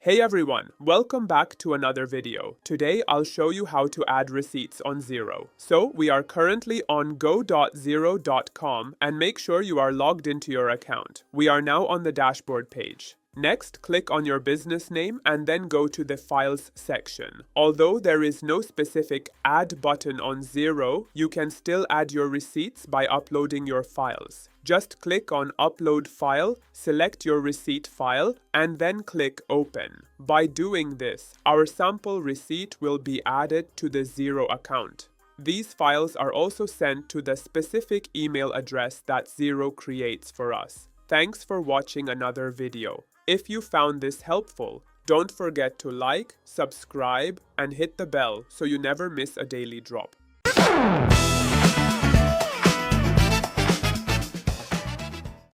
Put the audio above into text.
Hey everyone, welcome back to another video. Today I'll show you how to add receipts on Xero. So we are currently on go.xero.com and make sure you are logged into your account. We are now on the dashboard page. Next, click on your business name and then go to the Files section. Although there is no specific Add button on Xero, you can still add your receipts by uploading your files. Just click on Upload File, select your receipt file, and then click Open. By doing this, our sample receipt will be added to the Xero account. These files are also sent to the specific email address that Xero creates for us. Thanks for watching another video. If you found this helpful, don't forget to like, subscribe, and hit the bell so you never miss a daily drop.